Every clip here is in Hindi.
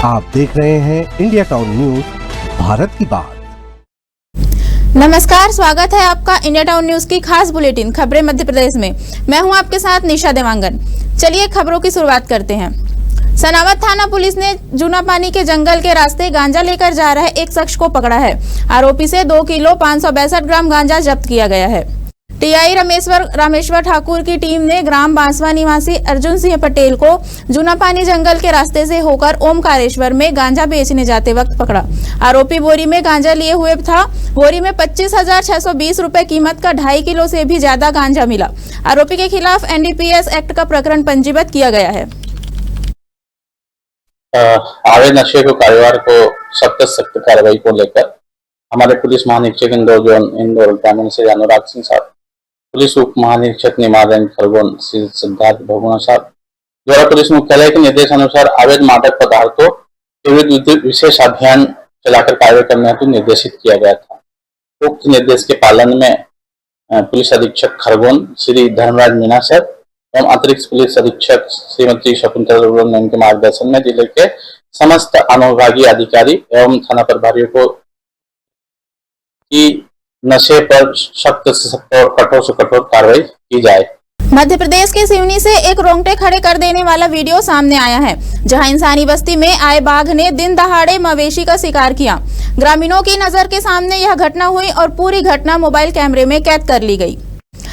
आप देख रहे हैं इंडिया टाउन न्यूज, भारत की बात। नमस्कार, स्वागत है आपका इंडिया टाउन न्यूज की खास बुलेटिन खबरें मध्य प्रदेश में। मैं हूं आपके साथ निशा देवांगन। चलिए खबरों की शुरुआत करते हैं। सनावद थाना पुलिस ने जूनापानी के जंगल के रास्ते गांजा लेकर जा रहे एक शख्स को पकड़ा है। आरोपी से 2 किलो 562 ग्राम गांजा जब्त किया गया है। टीआई रामेश्वर ठाकुर की टीम ने ग्राम बांसवा निवासी अर्जुन सिंह पटेल को जूनापानी जंगल के रास्ते से होकर ओमकारेश्वर में गांजा बेचने जाते वक्त पकड़ा। आरोपी बोरी में गांजा लिए हुए था। बोरी में 25,620 रुपए कीमत का 2.5 किलो से भी ज्यादा गांजा मिला। आरोपी के खिलाफ एनडीपीएस एक्ट का प्रकरण पंजीबद्ध किया गया है। अवैध नशे को कारोबार को सख्त कार्रवाई को लेकर हमारे पुलिस महानिरीक्षक इंदौर ग्रामीण श्री अनुराग सिंह साहब, पुलिस उप महानिरीक्षक निमादन खरगोन श्री सिद्धार्थ भगवान साहब द्वारा पुलिस मुख्यालय के निर्देशानुसार अवैध मादक पदार्थों के विरुद्ध विशेष अभियान चलाकर कार्य करने हेतु निर्देशित किया गया था। उक्त निर्देश के पालन में पुलिस अधीक्षक खरगोन श्री धर्मराज मीणा सर एवं अतिरिक्त पुलिस अधीक्षक श्रीमती शकुंतला मैम के मार्गदर्शन में जिले के समस्त अनुविभागीय अधिकारी एवं थाना प्रभारियों को की नशे पर सख्त से सख्त और कठोर से कठोर कार्रवाई की जाए। मध्य प्रदेश के सिवनी से एक रोंगटे खड़े कर देने वाला वीडियो सामने आया है, जहां इंसानी बस्ती में आए बाघ ने दिन दहाड़े मवेशी का शिकार किया। ग्रामीणों की नजर के सामने यह घटना हुई और पूरी घटना मोबाइल कैमरे में कैद कर ली गई।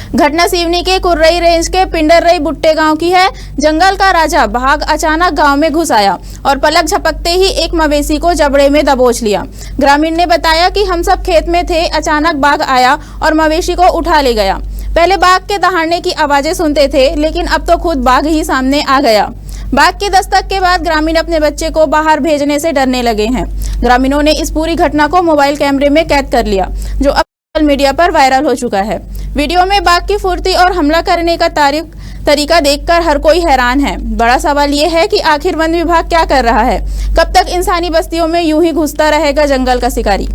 घटना सिवनी के कुर्रई रेंज के पिंडरई बुट्टे गांव की है। जंगल का राजा बाघ अचानक गांव में घुस आया और पलक झपकते ही एक मवेशी को जबड़े में दबोच लिया। ग्रामीण ने बताया कि हम सब खेत में थे, अचानक बाघ आया और मवेशी को उठा ले गया। पहले बाघ के दहाड़ने की आवाजें सुनते थे, लेकिन अब तो खुद बाघ ही सामने आ गया। बाघ की दस्तक के बाद ग्रामीण अपने बच्चे को बाहर भेजने से डरने लगे हैं। ग्रामीणों ने इस पूरी घटना को मोबाइल कैमरे में कैद कर लिया, जो अब सोशल मीडिया पर वायरल हो चुका है। वीडियो में बाघ की फुर्ती और हमला करने का तरीका देखकर हर कोई हैरान है। बड़ा सवाल ये है कि आखिर वन विभाग क्या कर रहा है? कब तक इंसानी बस्तियों में यूं ही घुसता रहेगा जंगल का शिकारी?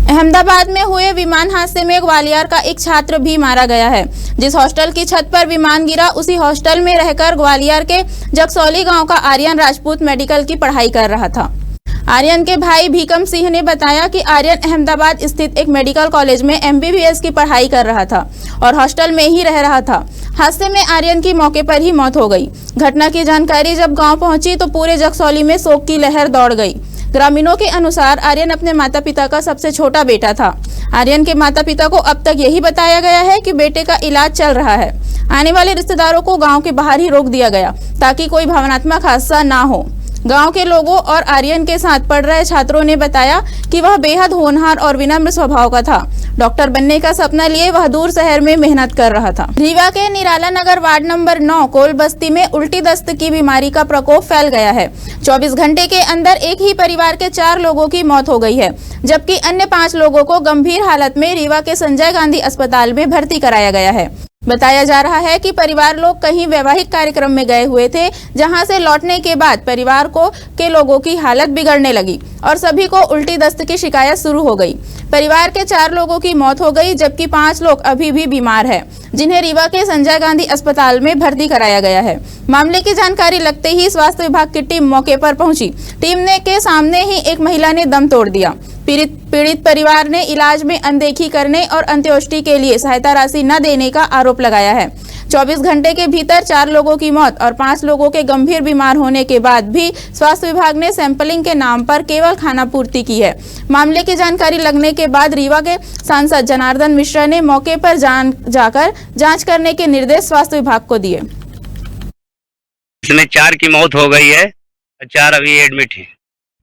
अहमदाबाद में हुए विमान हादसे में ग्वालियर का एक छात्र भी मारा गया है। जिस हॉस्टल की छत पर विमान गिरा, उसी हॉस्टल में रहकर ग्वालियर के जगसौली गांव का आर्यन राजपूत मेडिकल की पढ़ाई कर रहा था। आर्यन के भाई भीकम सिंह ने बताया कि आर्यन अहमदाबाद स्थित एक मेडिकल कॉलेज में MBBS की पढ़ाई कर रहा था और हॉस्टल में ही रह रहा था। हादसे में आर्यन की मौके पर ही मौत हो गई। घटना की जानकारी जब गांव पहुंची तो पूरे जगसौली में शोक की लहर दौड़ गई। ग्रामीणों के अनुसार आर्यन अपने माता पिता का सबसे छोटा बेटा था। आर्यन के माता पिता को अब तक यही बताया गया है कि बेटे का इलाज चल रहा है। आने वाले रिश्तेदारों को गाँव के बाहर ही रोक दिया गया ताकि कोई भावनात्मक हादसा ना हो। गांव के लोगों और आर्यन के साथ पढ़ रहे छात्रों ने बताया कि वह बेहद होनहार और विनम्र स्वभाव का था। डॉक्टर बनने का सपना लिए वह दूर शहर में मेहनत कर रहा था। रीवा के निराला नगर वार्ड नंबर 9 कोल बस्ती में उल्टी दस्त की बीमारी का प्रकोप फैल गया है। 24 घंटे के अंदर एक ही परिवार के 4 लोगों की मौत हो गई है, जबकि अन्य 5 लोगों को गंभीर हालत में रीवा के संजय गांधी अस्पताल में भर्ती कराया गया है। बताया जा रहा है कि परिवार लोग कहीं वैवाहिक कार्यक्रम में गए हुए थे, जहां से लौटने के बाद परिवार के लोगों की हालत बिगड़ने लगी और सभी को उल्टी दस्त की शिकायत शुरू हो गई। परिवार के 4 लोगों की मौत हो गई, जबकि 5 लोग अभी भी बीमार हैं, जिन्हें रीवा के संजय गांधी अस्पताल में भर्ती कराया गया है। मामले की जानकारी लगते ही स्वास्थ्य विभाग की टीम मौके पर पहुंची। टीम के सामने ही एक महिला ने दम तोड़ दिया। पीड़ित परिवार ने इलाज में अनदेखी करने और अंत्येष्टि के लिए सहायता राशि न देने का आरोप लगाया है। 24 घंटे के भीतर 4 लोगों की मौत और 5 लोगों के गंभीर बीमार होने के बाद भी स्वास्थ्य विभाग ने सैंपलिंग के नाम पर केवल खानापूर्ति की है। मामले की जानकारी लगने के बाद रीवा के सांसद जनार्दन मिश्रा ने मौके पर जाकर जांच करने के निर्देश स्वास्थ्य विभाग को दिए। इसमें 4 की मौत हो गई है, 4 अभी एडमिट है।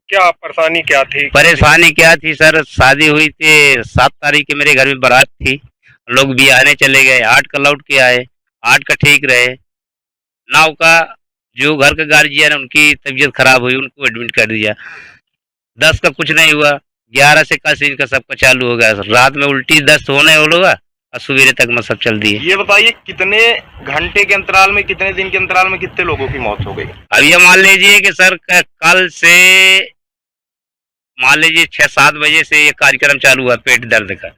क्या परेशानी क्या थी? परेशानी क्या थी सर, शादी हुई थी 7 तारीख के, मेरे घर में बारात थी, लोग भी आने चले गए। 8 का लौट के आए, 8 का ठीक रहे। 9 का जो घर का गार्जियन है उनकी तबीयत खराब हुई, उनको एडमिट कर दिया। 10 का कुछ नहीं हुआ, 11 से का सीन का सबका चालू हो गया। रात में उल्टी दस्त होने होगा और सवेरे तक में सब चल दिए। ये बताइए कितने घंटे के अंतराल में, कितने दिन के अंतराल में कितने लोगों की मौत हो गई? अब ये मान लीजिए कि सर कल से मान लीजिए 6-7 बजे से ये कार्यक्रम चालू हुआ पेट दर्द का,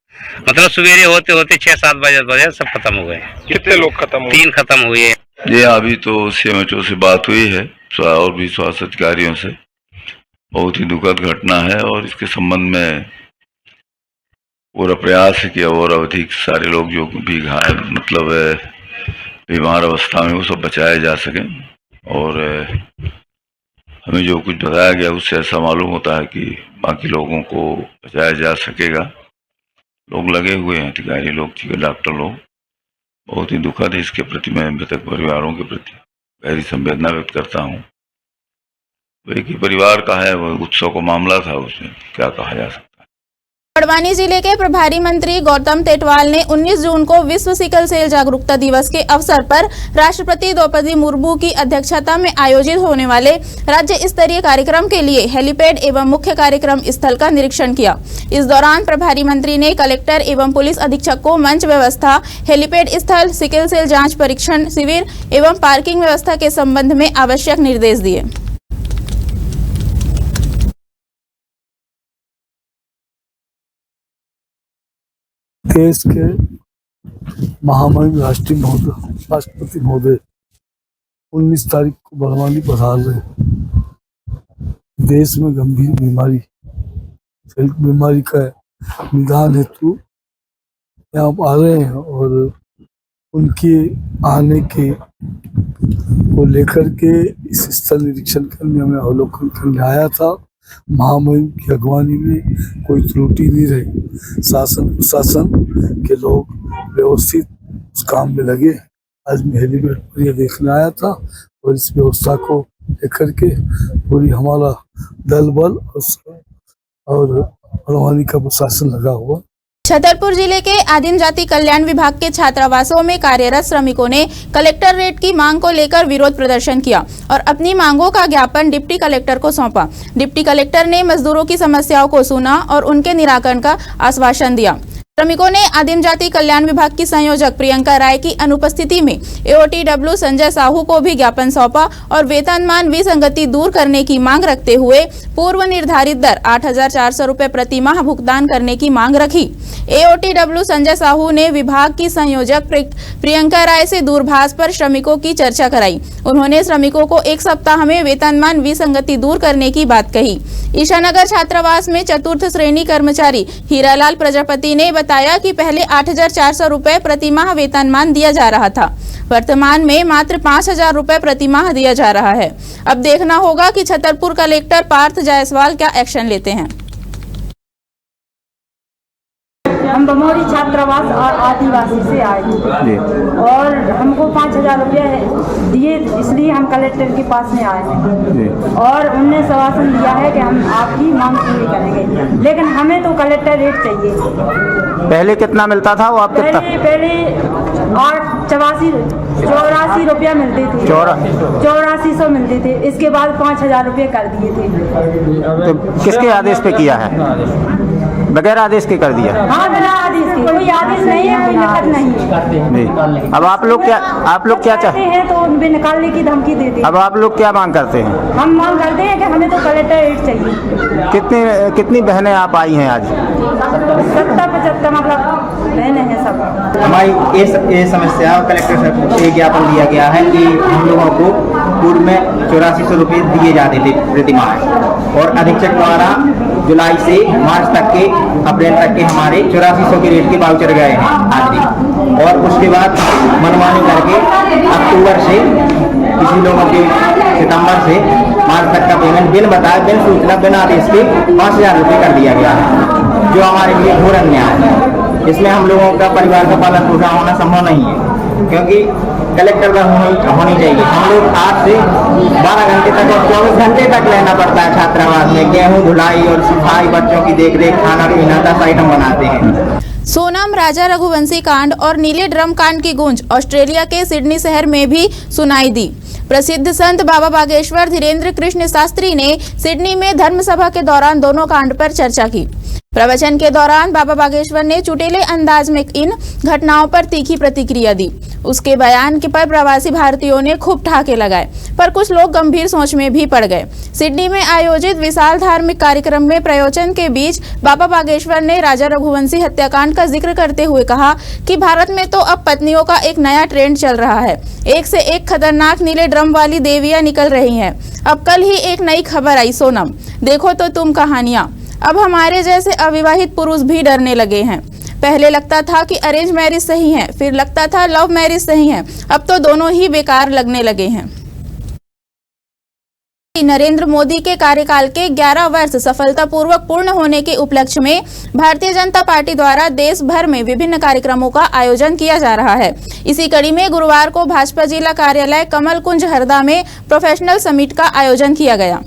मतलब सवेरे होते होते 6-7 बजे सब खत्म हो गए। कितने लोग खत्म हुए? 3 खत्म हुए। जी अभी तो CMHO से बात हुई है और भी स्वास्थ्य अधिकारियों से। बहुत ही दुखद घटना है और इसके संबंध में पूरा प्रयास है कि और अधिक सारे लोग जो भी घायल मतलब बीमार अवस्था में वो सब बचाए जा सकें। और हमें जो कुछ बताया गया उससे ऐसा मालूम होता है कि बाकी लोगों को बचाया जा सकेगा। लोग लगे हुए हैं, अधिकारी लोग, डॉक्टर लोग। बहुत ही दुखद है। इसके प्रति मैं मृतक परिवारों के प्रति गहरी संवेदना व्यक्त करता हूँ। एक ही परिवार का है, वो उत्सव का मामला था, उसमें क्या कहा जा सकता है। बड़वानी जिले के प्रभारी मंत्री गौतम टेटवाल ने 19 जून को विश्व सिकल सेल जागरूकता दिवस के अवसर पर राष्ट्रपति द्रौपदी मुर्मू की अध्यक्षता में आयोजित होने वाले राज्य स्तरीय कार्यक्रम के लिए हेलीपैड एवं मुख्य कार्यक्रम स्थल का निरीक्षण किया। इस दौरान प्रभारी मंत्री ने कलेक्टर एवं पुलिस अधीक्षक को मंच व्यवस्था, हेलीपैड स्थल, सिकल सेल जाँच परीक्षण शिविर एवं पार्किंग व्यवस्था के संबंध में आवश्यक निर्देश दिए। देश के महामहिम राष्ट्रपति महोदय 19 तारीख को बड़वानी पधार रहे। देश में गंभीर बीमारी का निदान हेतु यहाँ आ रहे हैं और उनके आने के को लेकर के इस स्थल निरीक्षण करने में अवलोकन करने आया था। महामहिम की अगवानी में कोई त्रुटि नहीं रही। शासन प्रशासन के लोग व्यवस्थित उस काम में लगे। आज मैं हेलीपैड पर यह देखने आया था और इस व्यवस्था को लेकर के पूरी हमारा दल बल और बड़वानी का प्रशासन लगा हुआ। छतरपुर जिले के आदिम जाति कल्याण विभाग के छात्रावासों में कार्यरत श्रमिकों ने कलेक्टरेट की मांग को लेकर विरोध प्रदर्शन किया और अपनी मांगों का ज्ञापन डिप्टी कलेक्टर को सौंपा। डिप्टी कलेक्टर ने मजदूरों की समस्याओं को सुना और उनके निराकरण का आश्वासन दिया। श्रमिकों ने आदिम जाति कल्याण विभाग की संयोजक प्रियंका राय की अनुपस्थिति में AOTW संजय साहू को भी ज्ञापन सौंपा और वेतनमान विसंगति दूर करने की मांग रखते हुए पूर्व निर्धारित दर 8,400 रुपए प्रति माह भुगतान करने की मांग रखी। AOTW संजय साहू ने विभाग की संयोजक प्रियंका राय से दूरभाष पर श्रमिकों की चर्चा कराई। उन्होंने श्रमिकों को 1 सप्ताह में वेतनमान विसंगति दूर करने की बात कही। ईशानगर छात्रावास में चतुर्थ श्रेणी कर्मचारी हीरालाल प्रजापति ने बताया कि पहले 8,400 रुपए प्रति माह वेतनमान दिया जा रहा था। वर्तमान में मात्र 5,000 रुपए प्रति माह दिया जा रहा है। अब देखना होगा कि छतरपुर कलेक्टर पार्थ जायसवाल क्या एक्शन लेते हैं। हम बमौरी छात्रावास और आदिवासी से आए थे और हमको 5,000 रुपये दिए, इसलिए हम कलेक्टर के पास में आए हैं और उनने आश्वासन दिया है कि हम आपकी मांग पूरी करेंगे, लेकिन हमें तो कलेक्टर रेट चाहिए। पहले कितना मिलता था वो आपके? पहले 84 रुपया मिलते थे, 8400 मिलते थे। इसके बाद 5,000 रुपये कर दिए थे। तो किसके आदेश पे किया है? बगैर आदेश के कर दिया? हाँ, बिना आदेश के। कोई आदेश नहीं है, कोई नकद नहीं है। अब आप लोग क्या चाहते हैं? तो उनपे निकालने की धमकी देते हैं। अब आप लोग क्या मांग करते हैं? हम मांग करते हैं कि हमें तो कलेक्टर रेट चाहिए। कितनी बहनें आप आई हैं आज? 70-75 मतलब बहनें हैं सब। हमारी ये समस्या कलेक्टर साहब को ज्ञापन दिया गया है कि हम लोगों को पूर्व में 8400 रुपये दिए जाते थे प्रति माह और अधीक्षक द्वारा जुलाई से मार्च तक के अप्रैल तक के हमारे 8400 के रेट के वाउचर गए हैं हाजिरी, और उसके बाद मनमानी करके अक्टूबर से किसी लोगों के सितंबर से मार्च तक का पेमेंट बिन बताए, बिन सूचना, बिन आदेश के 5,000 रुपये कर दिया गया है, जो हमारे लिए घोर अन्याय है। इसमें हम लोगों का परिवार का पालन पोषण होना संभव नहीं है, क्योंकि कलेक्टर का होनी चाहिए। हम लोग 8 से 12 घंटे तक और 24 घंटे तक रहना पड़ता है छात्रावास में। गेहूं धुलाई और सफाई, बच्चों की देखरेख, खाना पीना 10 आइटम बनाते हैं। सोनम राजा रघुवंशी कांड और नीले ड्रम कांड की गूंज ऑस्ट्रेलिया के सिडनी शहर में भी सुनाई दी। प्रसिद्ध संत बाबा बागेश्वर धीरेन्द्र कृष्ण शास्त्री ने सिडनी में धर्म सभा के दौरान दोनों कांड पर चर्चा की। प्रवचन के दौरान बाबा बागेश्वर ने चुटीले अंदाज में इन घटनाओं पर तीखी प्रतिक्रिया दी। उसके बयान के पर प्रवासी भारतीयों ने खूब ठहाके लगाए, पर कुछ लोग गंभीर सोच में भी पड़ गए। सिडनी में आयोजित विशाल धार्मिक कार्यक्रम में प्रवचन के बीच बाबा बागेश्वर ने राजा रघुवंशी हत्याकांड का जिक्र करते हुए कहा कि भारत में तो अब पत्नियों का एक नया ट्रेंड चल रहा है। एक से एक खतरनाक नीले ड्रम वाली देवियां निकल रही हैं। अब कल ही एक नई खबर आई, सोनम देखो तो तुम कहानियां। अब हमारे जैसे अविवाहित पुरुष भी डरने लगे हैं। पहले लगता था कि अरेंज मैरिज सही है, फिर लगता था लव मैरिज सही है, अब तो दोनों ही बेकार लगने लगे हैं। नरेंद्र मोदी के कार्यकाल के 11 वर्ष सफलतापूर्वक पूर्ण होने के उपलक्ष्य में भारतीय जनता पार्टी द्वारा देश भर में विभिन्न कार्यक्रमों का आयोजन किया जा रहा है। इसी कड़ी में गुरुवार को भाजपा जिला कार्यालय कमल कुंज हरदा में प्रोफेशनल समिट का आयोजन किया गया।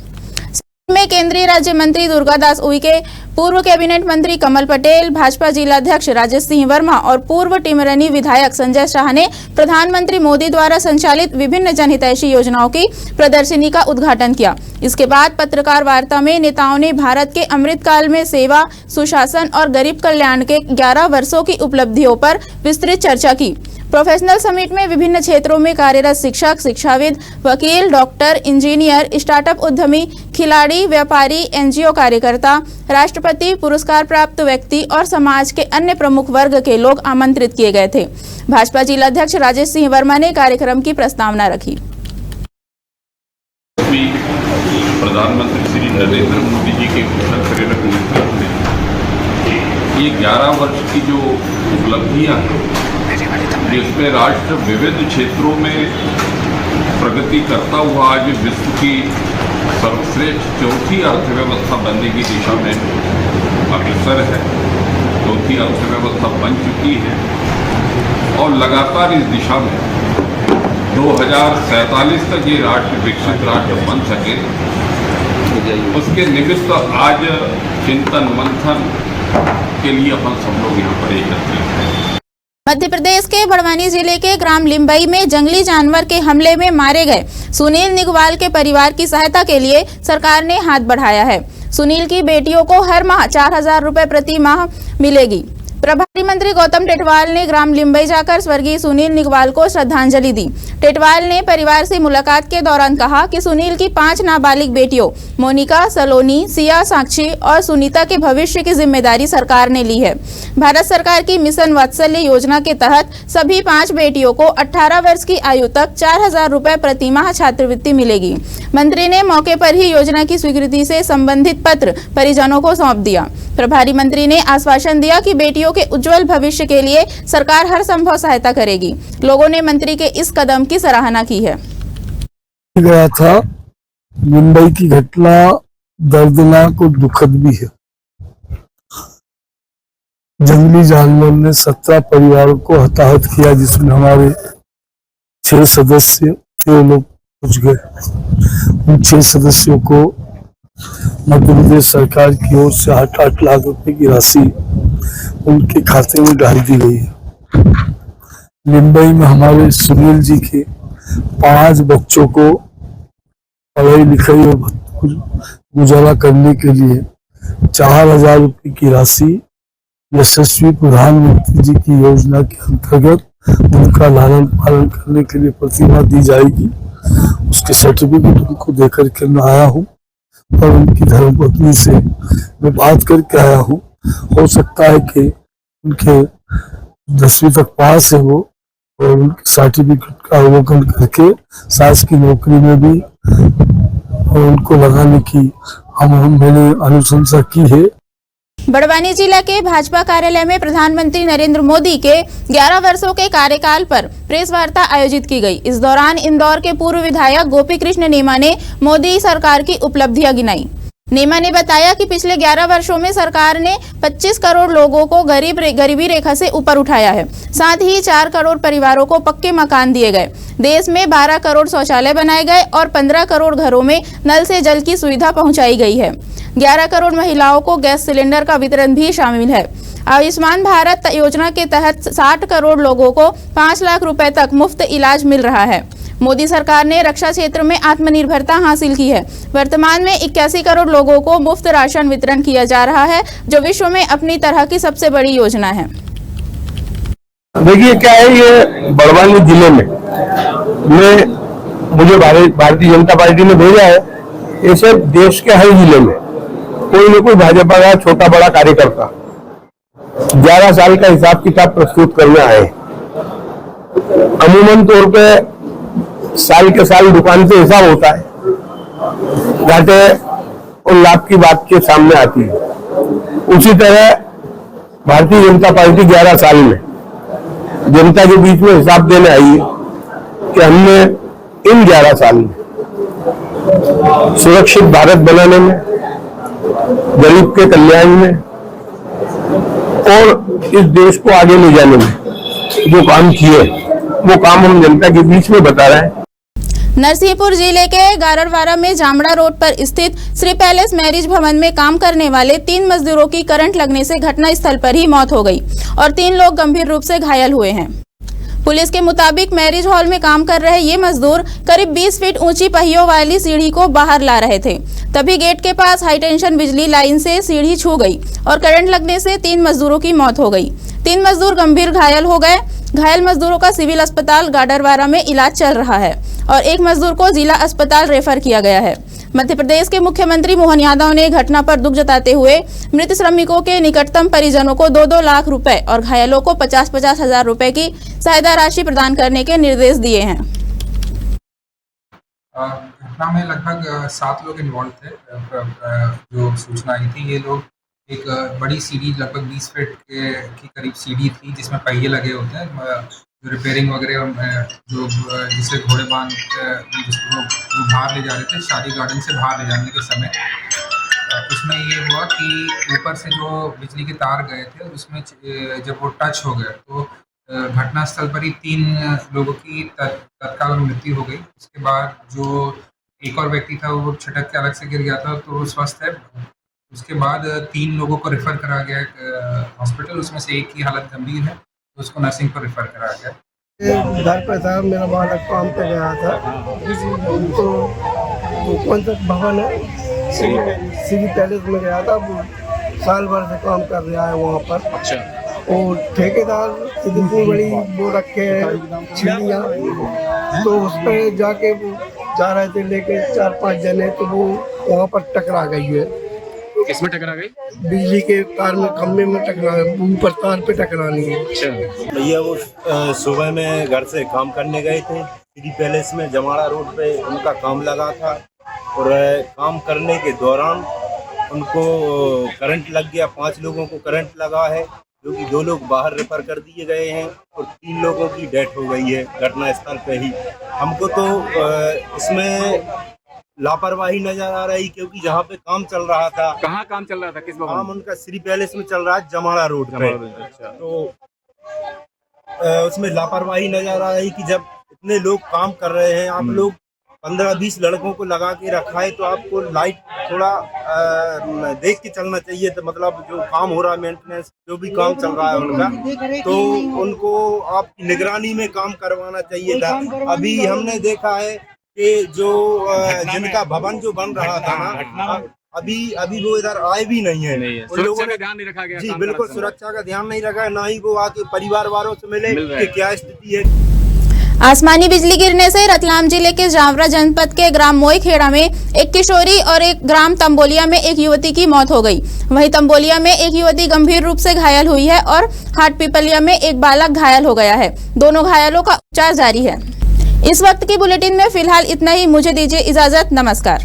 में केंद्रीय राज्य मंत्री दुर्गादास उइके, पूर्व कैबिनेट मंत्री कमल पटेल, भाजपा जिलाध्यक्ष राजेश सिंह वर्मा और पूर्व टिमरनी विधायक संजय शाह ने प्रधानमंत्री मोदी द्वारा संचालित विभिन्न जनहितैषी योजनाओं की प्रदर्शनी का उद्घाटन किया। इसके बाद पत्रकार वार्ता में नेताओं ने भारत के अमृतकाल में सेवा, सुशासन और गरीब कल्याण के 11 वर्षों की उपलब्धियों पर विस्तृत चर्चा की। प्रोफेशनल समिट में विभिन्न क्षेत्रों में कार्यरत शिक्षक, शिक्षाविद, वकील, डॉक्टर, इंजीनियर, स्टार्टअप उद्यमी, खिलाड़ी, व्यापारी, एनजीओ कार्यकर्ता, राष्ट्रपति पुरस्कार प्राप्त व्यक्ति और समाज के अन्य प्रमुख वर्ग के लोग आमंत्रित किए गए थे। भाजपा जिलाध्यक्ष राजेश सिंह वर्मा ने कार्यक्रम की प्रस्तावना रखी। प्रधानमंत्री श्री नरेंद्र मोदी जी के घोषणा प्रेरक नेतृत्व में ये 11 वर्ष की जो उपलब्धियां हैं, जिसमें राष्ट्र विविध क्षेत्रों में प्रगति करता हुआ आज विश्व की सर्वश्रेष्ठ चौथी अर्थव्यवस्था बनने की दिशा में अग्रसर है। चौथी अर्थव्यवस्था बन चुकी है और लगातार इस दिशा में 2047 तक ये राष्ट्र विकसित राष्ट्र बन सके, उसके निमित्त आज चिंतन मंथन के लिए अपन सब लोग यहाँ पर एकत्रित हैं। मध्य प्रदेश के बड़वानी जिले के ग्राम लिम्बई में जंगली जानवर के हमले में मारे गए सुनील निगवाल के परिवार की सहायता के लिए सरकार ने हाथ बढ़ाया है। सुनील की बेटियों को हर माह 4000 रुपए प्रति माह मिलेगी। प्रभारी मंत्री गौतम टेटवाल ने ग्राम लिम्बई जाकर स्वर्गीय सुनील निगवाल को श्रद्धांजलि दी। टेटवाल ने परिवार से मुलाकात के दौरान कहा कि सुनील की 5 नाबालिग बेटियों मोनिका, सलोनी, सिया, साक्षी और सुनीता के भविष्य की जिम्मेदारी सरकार ने ली है। भारत सरकार की मिशन वात्सल्य योजना के तहत सभी 5 बेटियों को 18 वर्ष की आयु तक 4000 रुपए प्रति माह छात्रवृत्ति मिलेगी। मंत्री ने मौके पर ही योजना की स्वीकृति से संबंधित पत्र परिजनों को सौंप दिया। प्रभारी मंत्री ने आश्वासन दिया कि बेटियों के उज्जवल भविष्य के लिए सरकार हर संभव सहायता करेगी। लोगों ने मंत्री के इस कदम की सराहना की है। गया था मुंबई की घटना दर्दनाक और दुखद भी है। जंगली जानवर ने 17 परिवारों को हताहत किया, जिसमें हमारे 6 सदस्य थे, वो लोग पहुंच गए। उन 6 सदस्यों को मध्य प्रदेश सरकार की ओर से 8 लाख रुपए की राशि उनके खाते में डाल दी गई है। मुंबई में हमारे सुनील जी के 5 बच्चों को पढ़ाई लिखाई और गुजारा करने के लिए 4000 रुपए की राशि यशस्वी प्रधानमंत्री जी की योजना के अंतर्गत उनका लालन पालन करने के लिए प्रतिमा दी जाएगी। उसके सर्टिफिकेट उनको देकर के मैं आया हूँ और उनकी धर्मपत्नी से मैं बात करके आया हूँ। हो सकता है कि उनके 10वीं तक पास है वो, और उनके सर्टिफिकेट का अवलोकन करके सास की नौकरी में भी उनको लगाने की मैंने अनुशंसा की है। बड़वानी जिला के भाजपा कार्यालय में प्रधानमंत्री नरेंद्र मोदी के 11 वर्षों के कार्यकाल पर प्रेस वार्ता आयोजित की गई। इस दौरान इंदौर के पूर्व विधायक गोपी कृष्ण नेमा ने मोदी सरकार की उपलब्धियां गिनाई। नेमा ने बताया कि पिछले 11 वर्षों में सरकार ने 25 करोड़ लोगों को गरीबी रेखा से ऊपर उठाया है। साथ ही 4 करोड़ परिवारों को पक्के मकान दिए गए। देश में 12 करोड़ शौचालय बनाए गए और 15 करोड़ घरों में नल से जल की सुविधा पहुंचाई गई है। 11 करोड़ महिलाओं को गैस सिलेंडर का वितरण भी शामिल है। आयुष्मान भारत योजना के तहत 60 करोड़ लोगों को 5 लाख रुपए तक मुफ्त इलाज मिल रहा है। मोदी सरकार ने रक्षा क्षेत्र में आत्मनिर्भरता हासिल की है। वर्तमान में 81 करोड़ लोगों को मुफ्त राशन वितरण किया जा रहा है, जो विश्व में अपनी तरह की सबसे बड़ी योजना है। देखिए क्या है, ये बड़वानी जिले में मुझे भारतीय जनता पार्टी ने भेजा है। ये सब देश के हर जिले में कोई न कोई भाजपा का छोटा बड़ा कार्यकर्ता 11 साल का हिसाब किताब प्रस्तुत करना है। अमूमन तौर पे साल के साल दुकान से हिसाब होता है, घाटे और लाभ की बात के सामने आती है। उसी तरह भारतीय जनता पार्टी 11 साल में जनता के बीच में हिसाब देने आई है कि हमने इन 11 साल में सुरक्षित भारत बनाने में, गरीब के कल्याण में और इस देश को आगे ले जाने में जो काम किए वो काम हम जनता के बीच में बता रहे हैं। नरसिंहपुर जिले के गारड़वाड़ा में जामड़ा रोड पर स्थित श्री पैलेस मैरिज भवन में काम करने वाले 3 मजदूरों की करंट लगने से घटनास्थल पर ही मौत हो गई और 3 लोग गंभीर रूप से घायल हुए हैं। पुलिस के मुताबिक मैरिज हॉल में काम कर रहे ये मजदूर करीब 20 फीट ऊंची पहियों वाली सीढ़ी को बाहर ला रहे थे। तभी गेट के पास हाई टेंशन बिजली लाइन से सीढ़ी छू गई और करंट लगने से 3 मजदूरों की मौत हो गई। 3 मजदूर गंभीर घायल हो गए। घायल मजदूरों का सिविल अस्पताल गाडरवारा में इलाज चल रहा है और एक मजदूर को जिला अस्पताल रेफर किया गया है। मध्य प्रदेश के मुख्यमंत्री मोहन यादव ने घटना पर दुख जताते हुए मृत श्रमिकों के निकटतम परिजनों को 2-2 लाख रुपए और घायलों को 50-50 हजार रुपए की सहायता राशि प्रदान करने के निर्देश दिए हैं। घटना में लगभग 7 लोग इन्वॉल्व थे। जो सूचना आई थी, ये लोग एक बड़ी सीढ़ी लगभग 20 फीट की करीब सीढ़ी थी जिसमें पहिए लगे होते हैं, जो रिपेयरिंग वगैरह जो जिसे घोड़े बांध जिसको वो बाहर ले जा रहे थे शादी गार्डन से बाहर ले जाने के समय। उसमें ये हुआ कि ऊपर से जो बिजली के तार गए थे उसमें जब वो टच हो गया तो घटनास्थल पर ही 3 लोगों की तत्काल मृत्यु हो गई। उसके बाद जो एक और व्यक्ति था वो छिटक के अलग से गिर गया था, तो वो स्वस्थ है। उसके बाद 3 लोगों को रेफर करा गया हॉस्पिटल, उसमें से एक की हालत गंभीर है, तो उसको नर्सिंग पर रेफर करा गया। घर पे था, मेरा बालक काम पे गया था, तो कौन सा भवन है, श्री पैलेस में गया था। साल भर से काम कर रहा है वहाँ पर। अच्छा। और ठेकेदार इतनी बड़ी वो रखे हैं छिड़ियाँ, तो उस पर जाके जा रहे थे लेके 4-5 जने, तो वो वहाँ पर टकरा गई है। किसमें टकरा गई? बिजली के तार में, खम्भे में टकरा, ऊपर तार पे टकरानी है। भैया वो सुबह में घर से काम करने गए थे श्री पैलेस में, जमाड़ा रोड पे उनका काम लगा था और काम करने के दौरान उनको करंट लग गया। 5 लोगों को करंट लगा है, जो कि 2 लोग बाहर रेफर कर दिए गए हैं और 3 लोगों की डेथ हो गई है घटनास्थल पे ही। हमको तो इसमें लापरवाही नजर आ रही, क्योंकि जहाँ पे काम चल रहा था। कहाँ काम चल रहा था? किस भवन? काम उनका श्री पैलेस में चल रहा है, जमाड़ा रोड पे। अच्छा। तो उसमें लापरवाही नजर आ रही कि जब इतने लोग काम कर रहे हैं, आप लोग 15-20 लड़कों को लगा के रखा है, तो आपको लाइट थोड़ा देख के चलना चाहिए। तो मतलब जो काम हो रहा है, मेंटेनेंस जो भी काम चल रहा है उनका, तो उनको आपकी निगरानी में काम करवाना चाहिए था। अभी हमने देखा है कि जो जिनका भवन जो बन रहा था ना, अभी वो इधर आए भी नहीं है। उन लोगों ने ध्यान नहीं रखा गया। जी बिल्कुल, सुरक्षा का ध्यान नहीं रखा है, ना ही वो आके परिवार वालों से मिले कि क्या स्थिति है। आसमानी बिजली गिरने से रतलाम जिले के जावरा जनपद के ग्राम मोईखेड़ा में एक किशोरी और एक ग्राम तंबोलिया में एक युवती की मौत हो गई। वहीं तंबोलिया में एक युवती गंभीर रूप से घायल हुई है और हाट पिपलिया में एक बालक घायल हो गया है। दोनों घायलों का उपचार जारी है। इस वक्त की बुलेटिन में फिलहाल इतना ही। मुझे दीजिए इजाजत। नमस्कार।